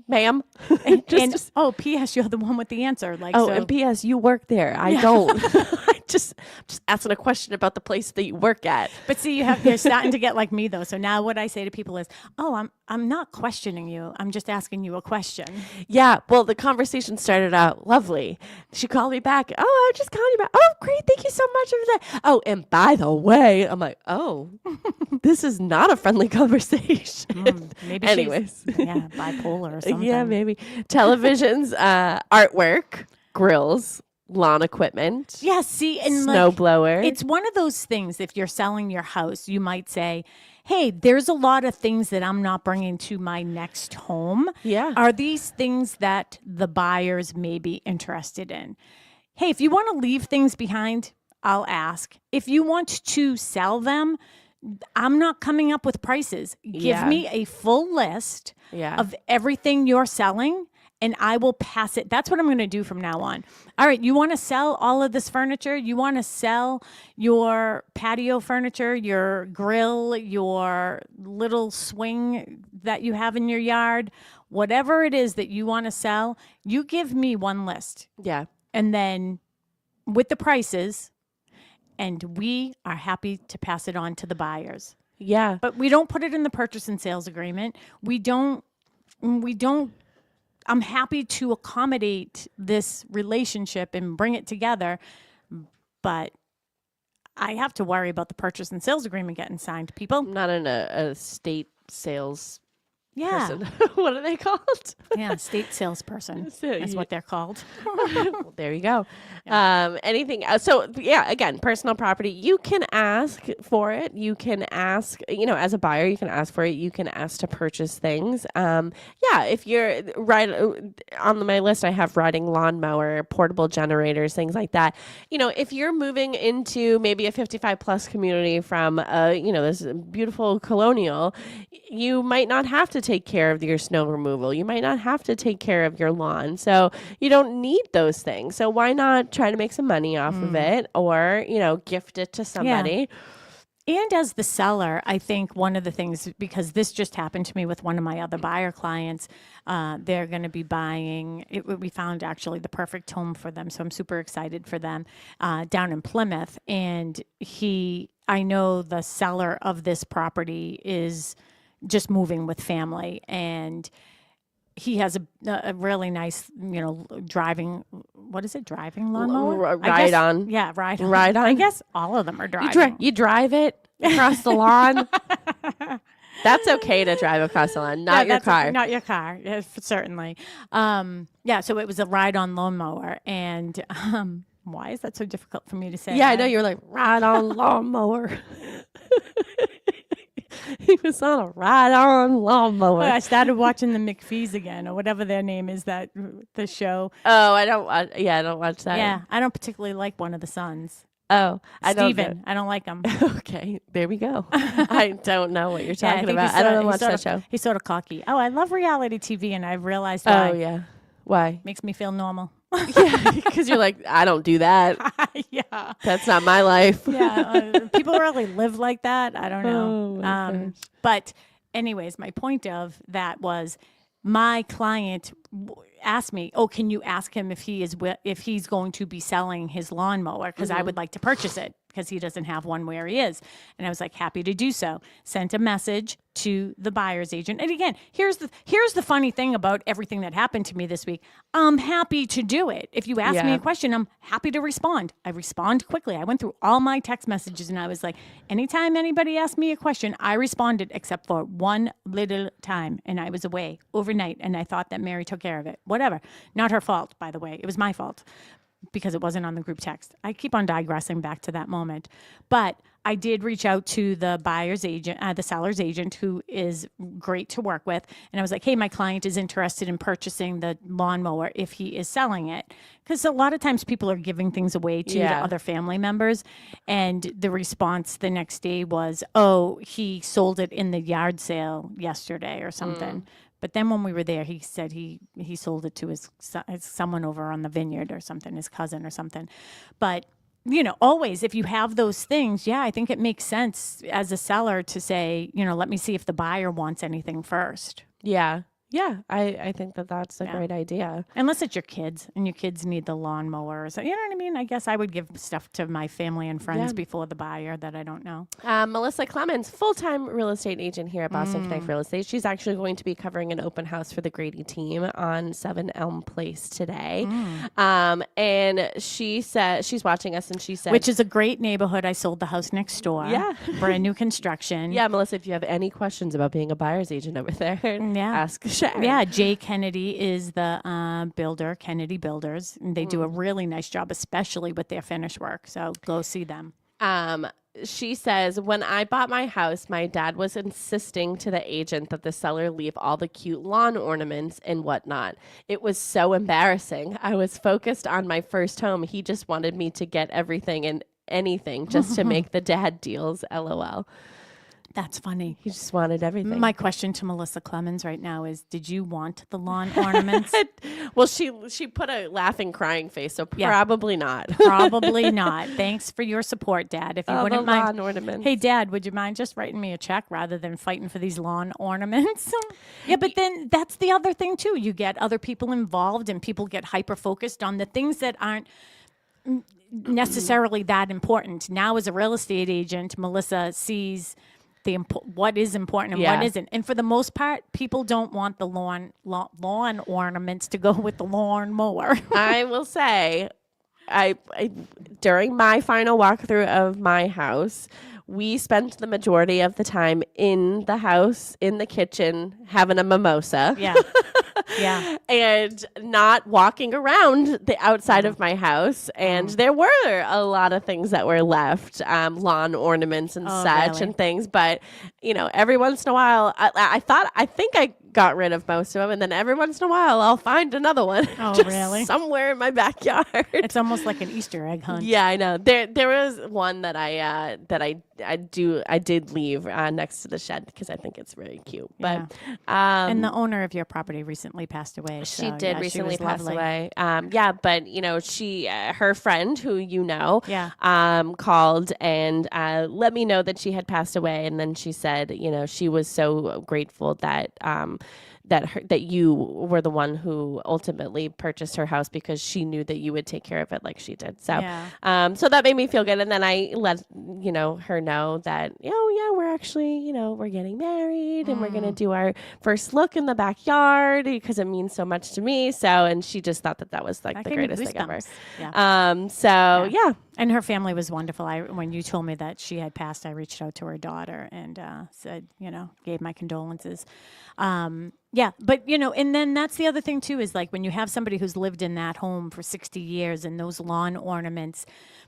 Ma'am. P.S. You're the one with the answer. Like, and P.S. You work there. I don't. I'm just asking a question about the place that you work at. But see, you're starting to get like me though. So now what I say to people is, I'm not questioning you. I'm just asking you a question. Yeah. Well, the conversation started out lovely. She called me back. Oh, I'm just calling you back. Oh, great. Thank you so much for that. Oh, and by the way, I'm like, this is not a friendly conversation. Maybe anyways. She's bipolar or something. Yeah, maybe. Televisions, artwork, grills, lawn equipment. Yeah, see, and snowblower. It's one of those things. If you're selling your house, you might say, hey, there's a lot of things that I'm not bringing to my next home. Yeah. Are these things that the buyers may be interested in? Hey, if you want to leave things behind, I'll ask. If you want to sell them, I'm not coming up with prices. Give me a full list of everything you're selling, and I will pass it. That's what I'm going to do from now on. All right, you want to sell all of this furniture? You want to sell your patio furniture, your grill, your little swing that you have in your yard, whatever it is that you want to sell, you give me one list. Yeah. And then with the prices, and we are happy to pass it on to the buyers. Yeah. But we don't put it in the purchase and sales agreement. We don't, I'm happy to accommodate this relationship and bring it together, but I have to worry about the purchase and sales agreement getting signed, people. I'm not in a state sales person. What are they called? Yeah, state salesperson is what they're called. Well, there you go. Anything else? So again, personal property, you can ask for it. You can ask, as a buyer, you can ask for it. You can ask to purchase things. If you're on my list, I have riding lawnmower, portable generators, things like that. If you're moving into maybe a 55 plus community from, this beautiful colonial, you might not have to take care of your snow removal. You might not have to take care of your lawn. So you don't need those things. So why not try to make some money off of it or, gift it to somebody? Yeah. And as the seller, I think one of the things, because this just happened to me with one of my other buyer clients, they're going to be buying, we found actually the perfect home for them. So I'm super excited for them down in Plymouth. And I know the seller of this property is just moving with family. And he has a really nice, driving lawnmower? Ride on. Yeah, ride on. Ride on. I guess all of them are driving. You drive it across the lawn. That's okay to drive across the lawn, not your car. Not your car, certainly. So it was a ride-on lawnmower. And why is that so difficult for me to say? Yeah, I know. You're like, ride-on lawnmower. He was on a ride-on lawnmower. Well, I started watching the McPhees again, or whatever their name is, the show. Oh, I don't watch that. Yeah, I don't particularly like one of the sons. Oh, Steven. I don't like him. Okay, there we go. I don't know what you're talking about. I don't watch that show. He's sort of cocky. Oh, I love reality TV, and I've realized why. Oh, yeah. Why? Makes me feel normal. Yeah, because you're like, I don't do that. Yeah. That's not my life. Yeah. People really live like that. I don't know. Oh, my gosh. But anyways, my point of that was my client asked me, "Oh, can you ask him if he's going to be selling his lawnmower? Because I would like to purchase it because he doesn't have one where he is." And I was like, happy to do so. Sent a message to the buyer's agent. And again, here's the funny thing about everything that happened to me this week. I'm happy to do it. If you ask me a question, I'm happy to respond. I respond quickly. I went through all my text messages and I was like, anytime anybody asked me a question, I responded except for one little time. And I was away overnight and I thought that Mary took care of it. Whatever. Not her fault, by the way. It was my fault because it wasn't on the group text. I keep on digressing back to that moment. But I did reach out to the buyer's agent, the seller's agent, who is great to work with. And I was like, hey, my client is interested in purchasing the lawnmower if he is selling it. Because a lot of times people are giving things away to the other family members. And the response the next day was, oh, he sold it in the yard sale yesterday or something. But then when we were there, he said he sold it to his someone over on the vineyard or something, his cousin or something. But always, if you have those things, I think it makes sense as a seller to say, let me see if the buyer wants anything first. Yeah. Yeah, I think that's a great idea. Unless it's your kids and your kids need the lawnmower. So, you know what I mean? I guess I would give stuff to my family and friends before the buyer that I don't know. Melissa Clemens, full-time real estate agent here at Boston Connect Real Estate. She's actually going to be covering an open house for the Grady team on 7 Elm Place today. And she said, she's watching us and she said. Which is a great neighborhood. I sold the house next door. Yeah. Brand new construction. Yeah, Melissa, if you have any questions about being a buyer's agent over there, ask Sharon. Yeah, Jay Kennedy is the builder, Kennedy Builders. And they do a really nice job, especially with their finish work. So go see them. She says, when I bought my house, my dad was insisting to the agent that the seller leave all the cute lawn ornaments and whatnot. It was so embarrassing. I was focused on my first home. He just wanted me to get everything and anything just to make the dad deals, LOL. That's funny. He just wanted everything. My question to Melissa Clemens right now is, did you want the lawn ornaments? Well, she put a laughing, crying face, so probably not. Probably not. Thanks for your support, Dad. If you wouldn't mind. Lawn ornaments. Hey, Dad, would you mind just writing me a check rather than fighting for these lawn ornaments? Yeah, but then that's the other thing, too. You get other people involved and people get hyper-focused on the things that aren't necessarily that important. Now, as a real estate agent, Melissa sees what is important and what isn't. And for the most part, people don't want the lawn ornaments to go with the lawn mower. I will say, I during my final walkthrough of my house, we spent the majority of the time in the house, in the kitchen, having a mimosa. Yeah. Yeah. And not walking around the outside of my house. And there were a lot of things that were left, lawn ornaments and such and things. But, every once in a while, I think I got rid of most of them. And then every once in a while, I'll find another one. Oh, just really? somewhere in my backyard. It's almost like an Easter egg hunt. Yeah, I know. There was one that I did leave next to the shed because I think it's very cute. But and the owner of your property recently passed away. She did recently pass away. But she her friend who called and let me know that she had passed away, and then she said she was so grateful that that you were the one who ultimately purchased her house because she knew that you would take care of it like she did. So, so that made me feel good. And then I let, her know that, we're actually, we're getting married and we're going to do our first look in the backyard because it means so much to me. So, and she just thought that was like the greatest thing ever. Yeah. And her family was wonderful. When you told me that she had passed, I reached out to her daughter and said, gave my condolences. But, and then that's the other thing, too, is like when you have somebody who's lived in that home for 60 years and those lawn ornaments,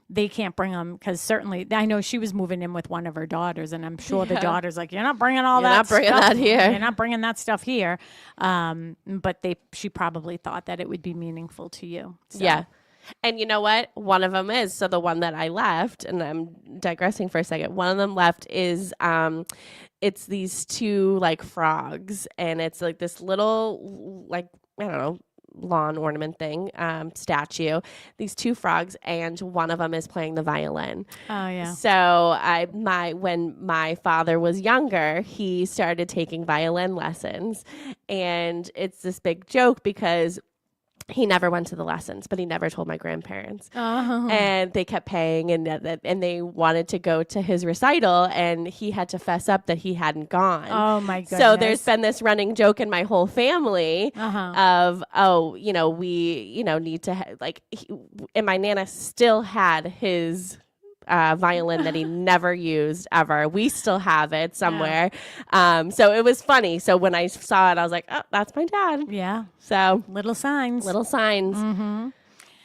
they can't bring them because certainly I know she was moving in with one of her daughters and I'm sure the daughter's like, you're not bringing that stuff. You're not bringing that stuff here. But she probably thought that it would be meaningful to you. So. Yeah. And you know what? One of them is, so the one that I left, and I'm digressing for a second, one of them left is, it's these two like frogs and it's like this little, like, I don't know, lawn ornament thing, statue, these two frogs, and one of them is playing the violin. Oh yeah. So when my father was younger, he started taking violin lessons, and it's this big joke because he never went to the lessons, but he never told my grandparents. And they kept paying, and they wanted to go to his recital, and he had to fess up that he hadn't gone. Oh, my goodness. So there's been this running joke in my whole family of, we, need to, and my Nana still had his violin that he never used ever. We still have it somewhere. So it was funny. So when I saw it, I was like, oh, that's my dad. Yeah. So little signs. Mm-hmm.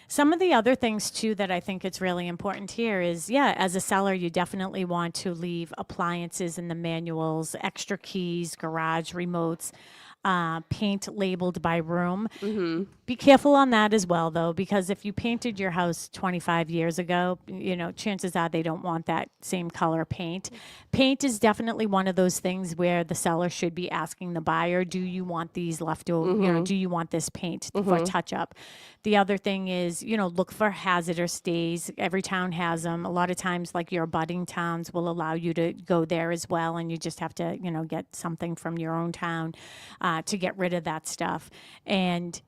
Some of the other things too that I think it's really important here is, as a seller, you definitely want to leave appliances in the manuals, extra keys, garage remotes, paint labeled by room. Be careful on that as well, though, because if you painted your house 25 years ago, chances are they don't want that same color paint. Paint is definitely one of those things where the seller should be asking the buyer, do you want these left over? Do you want this paint for touch up? The other thing is, look for hazardous days. Every town has them. A lot of times, like your abutting towns will allow you to go there as well, and you just have to, get something from your own town to get rid of that stuff. And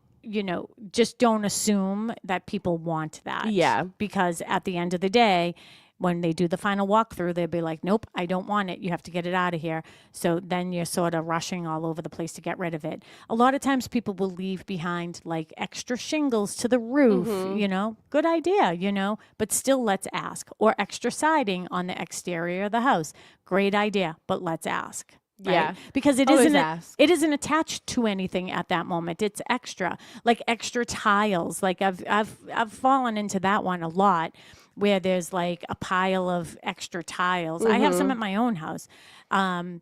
just don't assume that people want that. Yeah. Because at the end of the day, when they do the final walkthrough, they'll be like, nope, I don't want it. You have to get it out of here. So then you're sort of rushing all over the place to get rid of it. A lot of times people will leave behind like extra shingles to the roof, good idea, but still let's ask. Or extra siding on the exterior of the house. Great idea, but let's ask. Right? Yeah. Because it Always isn't attached to anything at that moment. It's extra, like extra tiles. Like I've fallen into that one a lot, where there's like a pile of extra tiles. I have some at my own house. And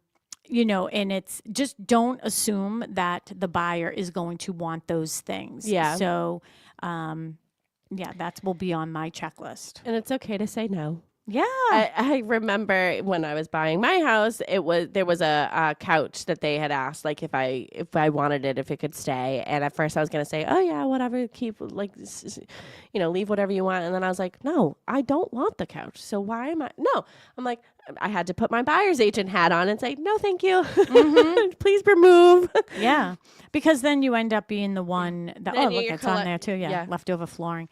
it's just don't assume that the buyer is going to want those things. Yeah. So, that will be on my checklist. And it's okay to say no. Yeah. I remember when I was buying my house, there was a couch that they had asked, like if I wanted it, if it could stay. And at first I was going to say, oh yeah, whatever, keep leave whatever you want. And then I was like, no, I don't want the couch. So why am I? No, I'm like, I had to put my buyer's agent hat on and say, no, thank you. Please remove. Yeah. Because then you end up being the one that, look, it's on there too. Yeah. Leftover flooring.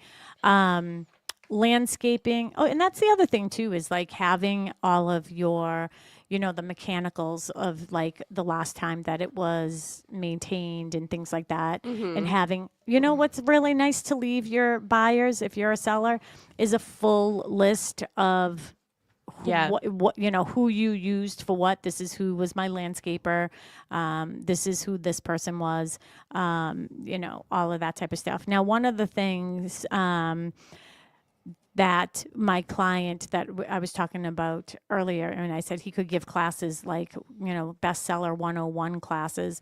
Landscaping. Oh, and that's the other thing too, is like having all of your, the mechanicals of like the last time that it was maintained and things like that. And having, what's really nice to leave your buyers, if you're a seller, is a full list of what who you used for what. This is who was my landscaper. This is who this person was. All of that type of stuff. Now, one of the things, that my client that I was talking about earlier, and I said he could give classes like, bestseller 101 classes.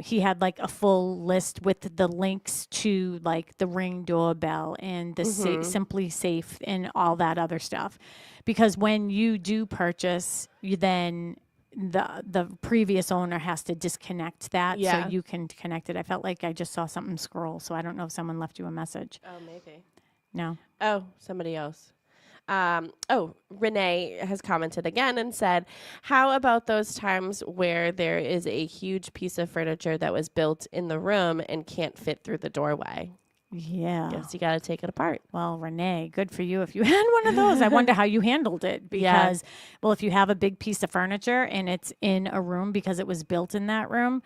He had like a full list with the links to like the Ring doorbell and the Simply Safe and all that other stuff. Because when you do purchase, you then the previous owner has to disconnect that so you can connect it. I felt like I just saw something scroll, so I don't know if someone left you a message. Oh, maybe. No. Oh, somebody else. Renee has commented again and said, how about those times where there is a huge piece of furniture that was built in the room and can't fit through the doorway? Yeah. Guess you got to take it apart. Well, Renee, good for you if you had one of those. I wonder how you handled it because, well, if you have a big piece of furniture and it's in a room because it was built in that room,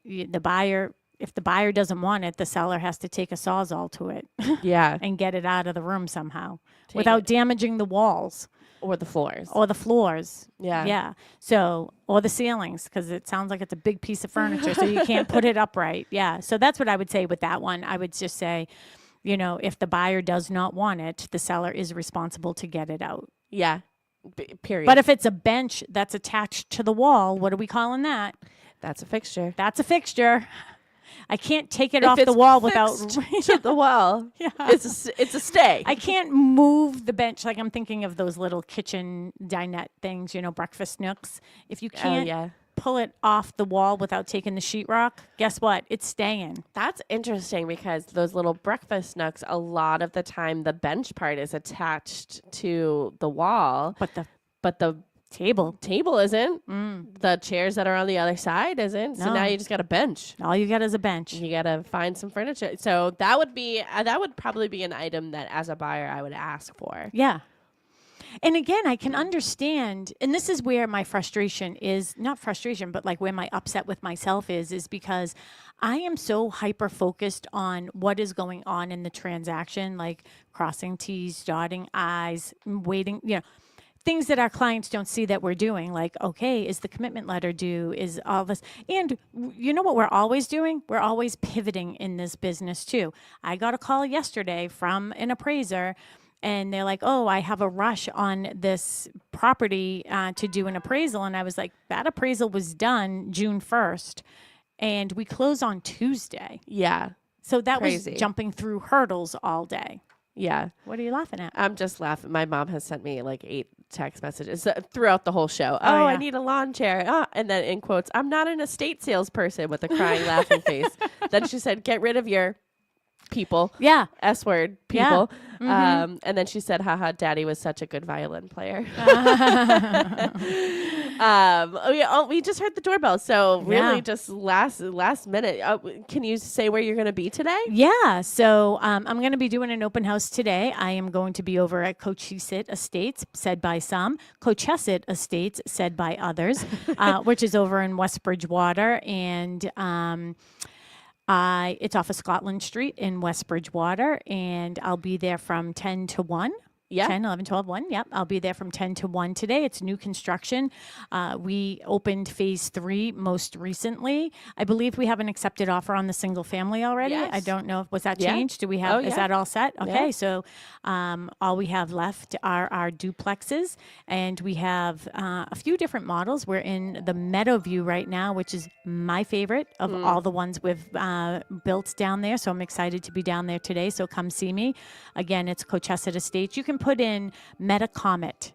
if the buyer doesn't want it, the seller has to take a Sawzall to it Yeah. and get it out of the room somehow without damaging the walls. Or the floors. Or the floors. Yeah. Yeah. So, or the ceilings, because it sounds like it's a big piece of furniture, so you can't put it upright. Yeah. So that's what I would say with that one. I would just say, if the buyer does not want it, the seller is responsible to get it out. Yeah. Period. But if it's a bench that's attached to the wall, what are we calling that? That's a fixture. That's a fixture. I can't take it off the wall without to the wall. Yeah. It's a stay. I can't move the bench. Like I'm thinking of those little kitchen dinette things, breakfast nooks. If you can't pull it off the wall without taking the sheetrock, guess what? It's staying. That's interesting because those little breakfast nooks, a lot of the time the bench part is attached to the wall, but the table isn't. The chairs that are on the other side isn't. So now you just got a bench. All you got is a bench. You got to find some furniture. So that would probably be an item that as a buyer I would ask for. Yeah. And again, I can understand, and this is where my frustration is, not frustration, but like where my upset with myself is because I am so hyper-focused on what is going on in the transaction, like crossing T's, dotting I's, waiting, things that our clients don't see that we're doing, like, okay, is the commitment letter due? Is all this? And you know what we're always doing? We're always pivoting in this business too. I got a call yesterday from an appraiser and they're like, oh, I have a rush on this property to do an appraisal. And I was like, that appraisal was done June 1st and we close on Tuesday. Yeah. So that Crazy. was jumping through hurdles all day. Yeah. What are you laughing at? I'm just laughing. My mom has sent me like 8 text messages throughout the whole show. Oh, yeah. I need a lawn chair. And then in quotes, I'm not an estate salesperson with a crying, laughing face. Then she said, get rid of your people. Yeah. S word, people. Yeah. And then she said, haha, daddy was such a good violin player. We just heard the doorbell. So really just last minute. Can you say where you're going to be today? Yeah. So I'm going to be doing an open house today. I am going to be over at Cochesset Estates, said by some, Cochesset Estates, said by others, which is over in West Bridgewater. And it's off of Scotland Street in West Bridgewater, and I'll be there from 10 to 1. Yeah. 10, 11, 12, 1. Yep. I'll be there from 10 to 1 today. It's new construction. We opened phase 3 most recently. I believe we have an accepted offer on the single family already. Yes. I don't know. Was that changed? Do we have, is that all set? Okay. Yeah. So all we have left are our duplexes, and we have a few different models. We're in the Meadowview right now, which is my favorite of all the ones we've built down there. So I'm excited to be down there today. So come see me. Again, it's Cochesset Estates. You can put in Metacomet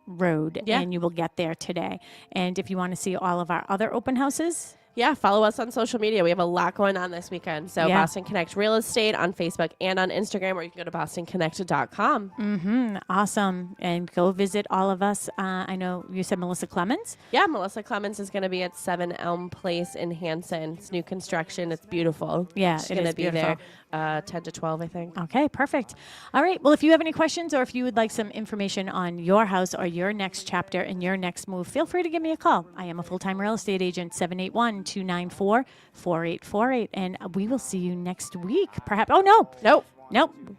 Road and you will get there today. And if you want to see all of our other open houses, follow us on social media. We have a lot going on this weekend. So Boston Connect Real Estate on Facebook and on Instagram, or you can go to bostonconnect.com. Awesome. And go visit all of us. I know you said Melissa Clemens. Yeah, Melissa Clemens is going to be at 7 Elm Place in Hanson. It's new construction. It's beautiful. Yeah, she's going to be there 10 to 12, I think. Okay, perfect. All right. Well, if you have any questions or if you would like some information on your house or your next chapter and your next move, feel free to give me a call. I am a full-time real estate agent, 781-294-4848. And we will see you next week. Perhaps. Oh, no. Nope.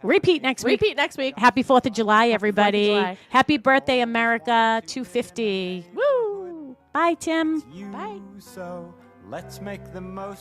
Repeat next week. Happy 4th of July, everybody. 4th of July. Happy birthday, America 250. Woo! Bye, Tim. Bye. So let's make the most